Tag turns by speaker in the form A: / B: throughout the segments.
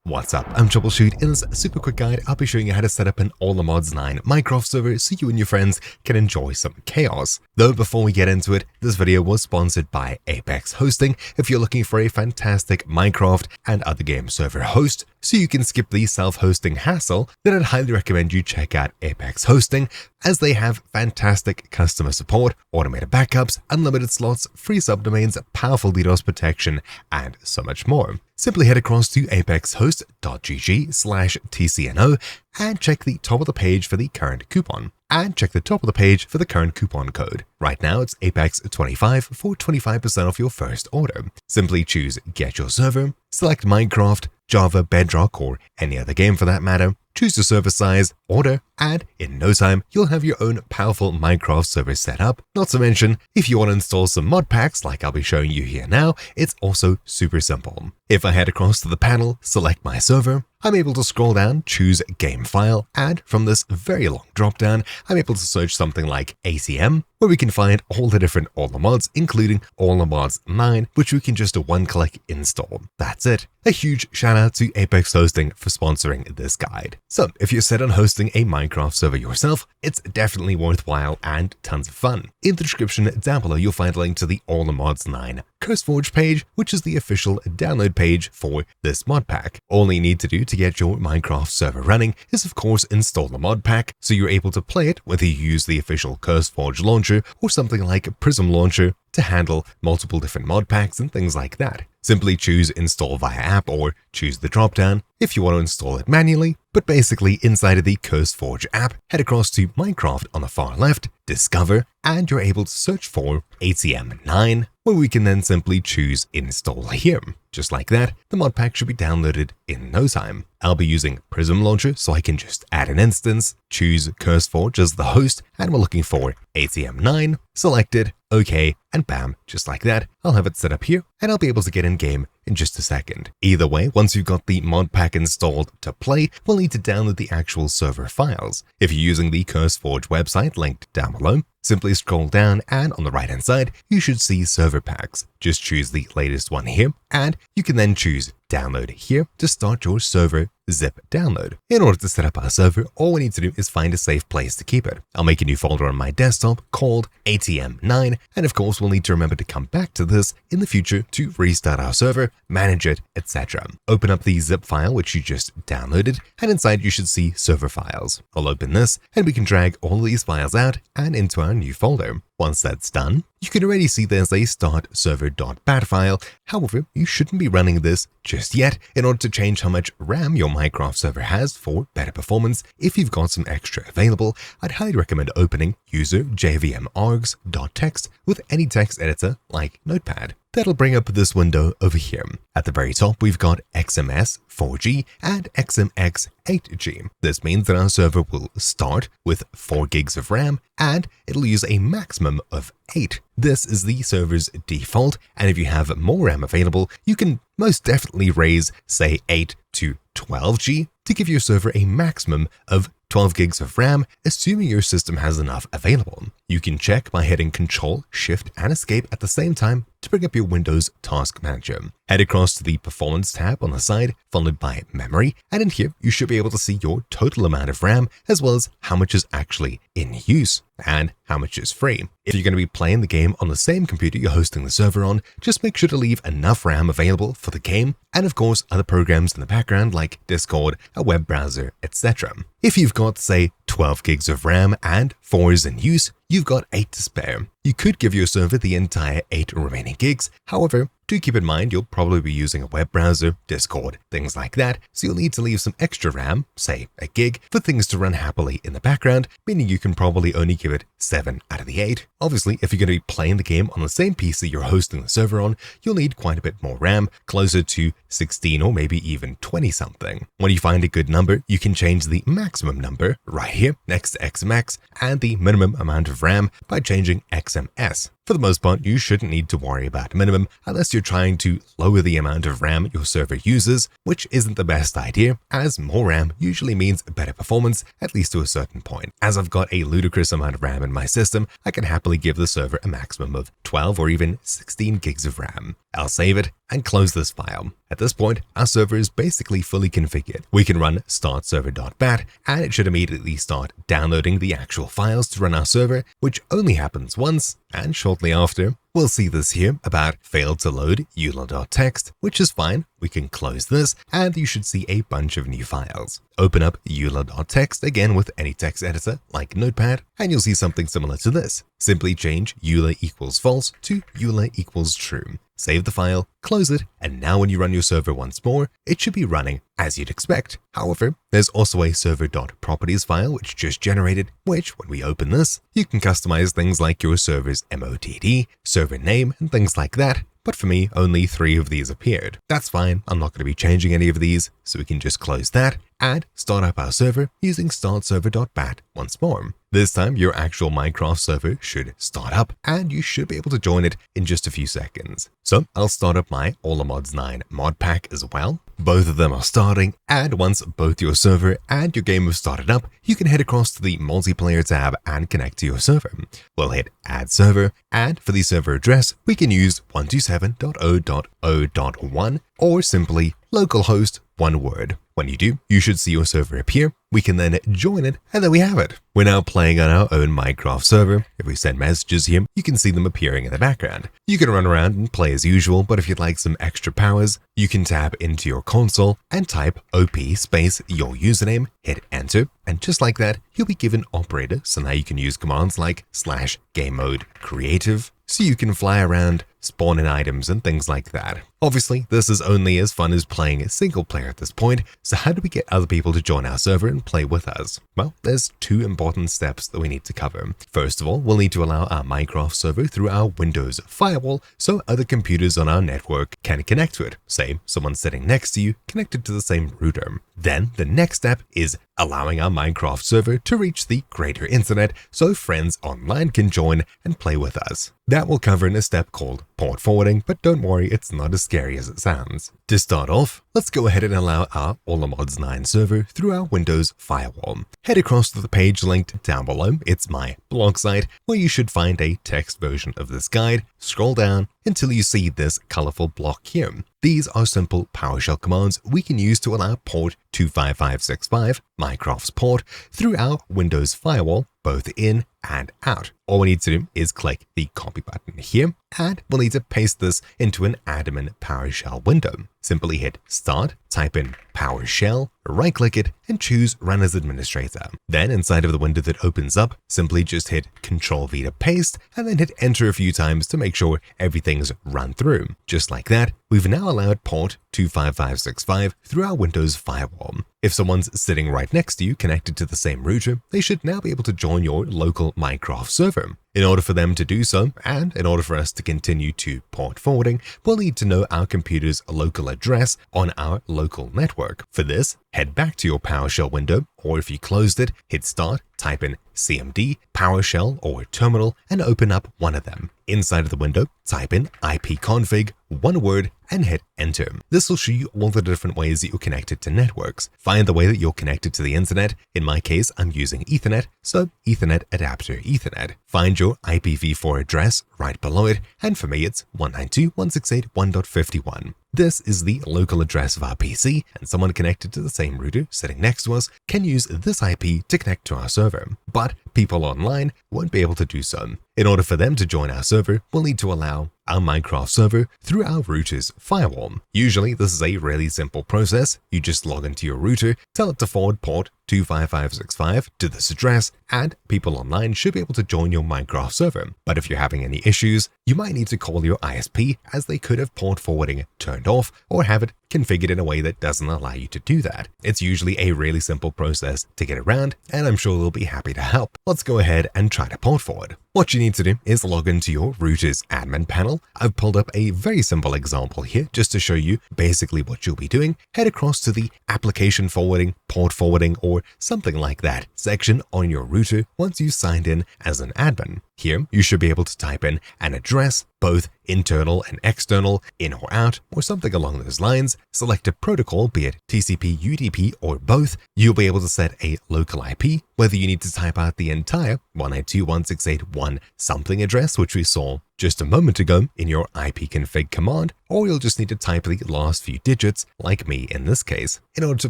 A: What's up? I'm Troubleshoot. In this super quick guide, I'll be showing you how to set up an All the Mods 9 Minecraft server so you and your friends can enjoy some chaos. Though before we get into it, this video was sponsored by Apex Hosting. If you're looking for a fantastic Minecraft and other game server host, so you can skip the self-hosting hassle, then I'd highly recommend you check out Apex Hosting, as they have fantastic customer support, automated backups, unlimited slots, free subdomains, powerful DDoS protection, and so much more. Simply head across to apexhost.gg/tcno and check the top of the page for the current coupon. And check the top of the page for the current coupon code. Right now it's APEX25 for 25% off your first order. Simply choose Get Your Server, select Minecraft, Java, Bedrock, or any other game for that matter, choose the server size, order, and in no time, you'll have your own powerful Minecraft server set up. Not to mention, if you want to install some mod packs like I'll be showing you here now, it's also super simple. If I head across to the panel, select my server, I'm able to scroll down, choose Game File, and from this very long drop-down, I'm able to search something like ATM, where we can find all the different All the Mods, including All the Mods 9, which we can just one-click install. That's it. A huge shout out to Apex Hosting for sponsoring this guide. So if you're set on hosting a Minecraft server yourself, it's definitely worthwhile and tons of fun. In the description down below, you'll find a link to the All the Mods 9 CurseForge page, which is the official download page for this mod pack. All you need to do to get your Minecraft server running is of course install the mod pack, so you're able to play it whether you use the official CurseForge launcher or something like Prism launcher to handle multiple different mod packs and things like that. Simply choose install via app or choose the dropdown if you want to install it manually, but basically inside of the CurseForge app, head across to Minecraft on the far left, discover, and you're able to search for ATM9, where we can then simply choose install here. Just like that, the mod pack should be downloaded in no time. I'll be using Prism Launcher, so I can just add an instance, choose CurseForge as the host, and we're looking for ATM9, select it, OK, and bam, just like that, I'll have it set up here, and I'll be able to get in game in just a second. Either way, once you've got the mod pack installed to play, we'll need to download the actual server files. If you're using the CurseForge website linked down below, simply scroll down and on the right hand side, you should see server packs. Just choose the latest one here, and you can then choose download here to start your server zip download. In order to set up our server, all we need to do is find a safe place to keep it. I'll make a new folder on my desktop called ATM9, and of course we'll need to remember to come back to this in the future to restart our server, manage it, etc. Open up the zip file which you just downloaded, and inside you should see server files. I'll open this, and we can drag all these files out and into our new folder. Once that's done, you can already see there's a start server.bat file. However, you shouldn't be running this just yet. In order to change how much RAM your Minecraft server has for better performance, if you've got some extra available, I'd highly recommend opening user jvmargs.txt with any text editor like Notepad. That'll bring up this window over here. At the very top, we've got XMS 4G and XMX 8G. This means that our server will start with 4 gigs of RAM and it'll use a maximum of 8. This is the server's default, and if you have more RAM available, you can most definitely raise, say, 8 to 12G to give your server a maximum of 12 gigs of RAM, assuming your system has enough available. You can check by hitting Ctrl, Shift, and Escape at the same time to bring up your Windows Task Manager. Head across to the Performance tab on the side, followed by Memory, and in here you should be able to see your total amount of RAM, as well as how much is actually in use and how much is free. If you're going to be playing the game on the same computer you're hosting the server on, just make sure to leave enough RAM available for the game, and of course other programs in the background like Discord, a web browser, etc. If you've got, say, 12 gigs of RAM and 4 is in use, you've got 8 to spare. You could give your server the entire 8 remaining gigs. However, do keep in mind you'll probably be using a web browser, Discord, things like that, so you'll need to leave some extra RAM, say a gig, for things to run happily in the background, meaning you can probably only give it 7 out of the 8. Obviously, if you're going to be playing the game on the same PC you're hosting the server on, you'll need quite a bit more RAM, closer to 16 or maybe even 20 something. When you find a good number, you can change the maximum number right here next to XMX and the minimum amount of RAM by changing XMS. For the most part, you shouldn't need to worry about minimum unless you're trying to lower the amount of RAM your server uses, which isn't the best idea, as more RAM usually means better performance, at least to a certain point. As I've got a ludicrous amount of RAM in my system, I can happily give the server a maximum of 12 or even 16 gigs of RAM. I'll save it, and close this file. At this point, our server is basically fully configured. We can run startserver.bat and it should immediately start downloading the actual files to run our server, which only happens once, and shortly after, we'll see this here about failed to load eula.txt, which is fine. We can close this and you should see a bunch of new files. Open up eula.txt again with any text editor like Notepad and you'll see something similar to this. Simply change eula equals false to eula equals true. Save the file, close it, and now when you run your server once more, it should be running as you'd expect. However, there's also a server.properties file which just generated, which when we open this, you can customize things like your server's MOTD, server name, and things like that. But for me, only 3 of these appeared. That's fine, I'm not going to be changing any of these, so we can just close that and start up our server using startserver.bat once more. This time, your actual Minecraft server should start up and you should be able to join it in just a few seconds. So I'll start up my AllTheMods 9 mod pack as well. Both of them are starting, and once both your server and your game have started up, you can head across to the multiplayer tab and connect to your server. We'll hit add server, and for the server address, we can use 127.0.0.1 or simply localhost, one word. When you do, you should see your server appear. We can then join it, and there we have it. We're now playing on our own Minecraft server. If we send messages here, you can see them appearing in the background. You can run around and play as usual, but if you'd like some extra powers, you can tab into your console and type op space your username, hit enter, and just like that, you'll be given operator, so now you can use commands like /gamemode_creative, so you can fly around, spawn in items, and things like that. Obviously, this is only as fun as playing a single player at this point, so how do we get other people to join our server and play with us? Well, there's 2 important steps that we need to cover. First of all, we'll need to allow our Minecraft server through our Windows firewall so other computers on our network can connect to it. Say, someone sitting next to you connected to the same router. Then, the next step is allowing our Minecraft server to reach the greater internet so friends online can join and play with us. That will cover in a step called port forwarding, but don't worry, it's not as scary as it sounds. To start off, let's go ahead and allow our AllTheMods 9 server through our Windows firewall. Head across to the page linked down below. It's my blog site where you should find a text version of this guide. Scroll down until you see this colorful block here. These are simple PowerShell commands we can use to allow port 25565, Minecraft's port, through our Windows firewall, both in and out. All we need to do is click the copy button here, and we'll need to paste this into an admin PowerShell window. Simply hit Start, type in PowerShell, right-click it, and choose Run as Administrator. Then inside of the window that opens up, simply just hit Ctrl-V to paste, and then hit Enter a few times to make sure everything's run through. Just like that, we've now allowed port 25565 through our Windows firewall. If someone's sitting right next to you connected to the same router, they should now be able to join your local Minecraft server. In order for them to do so, and in order for us to continue to port forwarding, we'll need to know our computer's local address on our local network. For this, head back to your PowerShell window, or if you closed it, hit Start, type in CMD, PowerShell, or Terminal, and open up one of them. Inside of the window, type in ipconfig, one word, and hit Enter. This will show you all the different ways that you're connected to networks. Find the way that you're connected to the internet. In my case, I'm using Ethernet, so Ethernet adapter Ethernet. Find your IPv4 address right below it, and for me it's 192.168.1.51. This is the local address of our PC, and someone connected to the same router sitting next to us can use this IP to connect to our server, but people online won't be able to do so. In order for them to join our server, we'll need to allow our Minecraft server through our router's firewall. Usually, this is a really simple process. You just log into your router, tell it to forward port 25565 to this address, and people online should be able to join your Minecraft server. But if you're having any issues, you might need to call your ISP, as they could have port forwarding turned off or have it configured in a way that doesn't allow you to do that. It's usually a really simple process to get around, and I'm sure they'll be happy to help. Let's go ahead and try to port forward. What you need to do is log into your router's admin panel. I've pulled up a very simple example here just to show you basically what you'll be doing. Head across to the application forwarding, port forwarding, or something like that section on your router once you've signed in as an admin. Here, you should be able to type in an address both internal and external, in or out, or something along those lines, select a protocol, be it TCP, UDP, or both. You'll be able to set a local IP, whether you need to type out the entire 192.168.1 something address, which we saw just a moment ago in your ipconfig command, or you'll just need to type the last few digits, like me in this case. In order to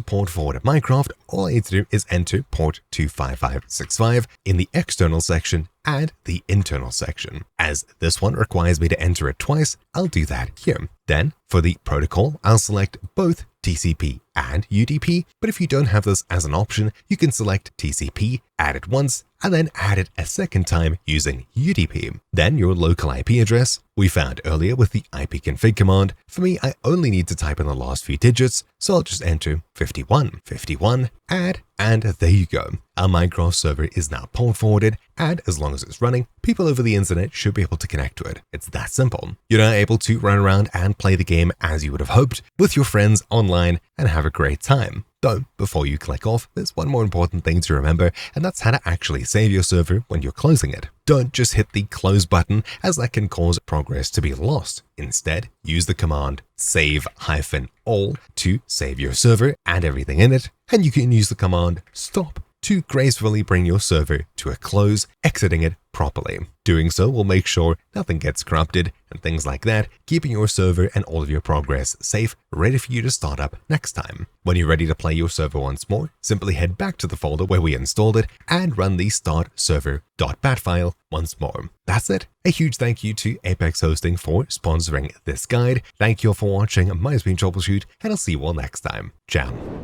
A: port forward a Minecraft, all I need to do is enter port 25565 in the external section and the internal section. As this one requires me to enter it twice, I'll do that here. Then, for the protocol, I'll select both TCP and UDP, but if you don't have this as an option, you can select TCP, add it once, and then add it a second time using UDP. Then your local IP address we found earlier with the ipconfig command. For me, I only need to type in the last few digits, so I'll just enter 5151, add, and there you go. Our Minecraft server is now port forwarded, and as long as it's running, people over the internet should be able to connect to it. It's that simple. You're now able to run around and play the game as you would have hoped, with your friends online, and have a great time. Though, before you click off, there's one more important thing to remember, and that's how to actually save your server when you're closing it. Don't just hit the close button, as that can cause progress to be lost. Instead, use the command save-all to save your server and everything in it, and you can use the command stop to gracefully bring your server to a close, exiting it properly. Doing so will make sure nothing gets corrupted and things like that, keeping your server and all of your progress safe, ready for you to start up next time. When you're ready to play your server once more, simply head back to the folder where we installed it and run the start server.bat file once more. That's it. A huge thank you to Apex Hosting for sponsoring this guide. Thank you all for watching. My name's been Troubleshoot, and I'll see you all next time. Ciao.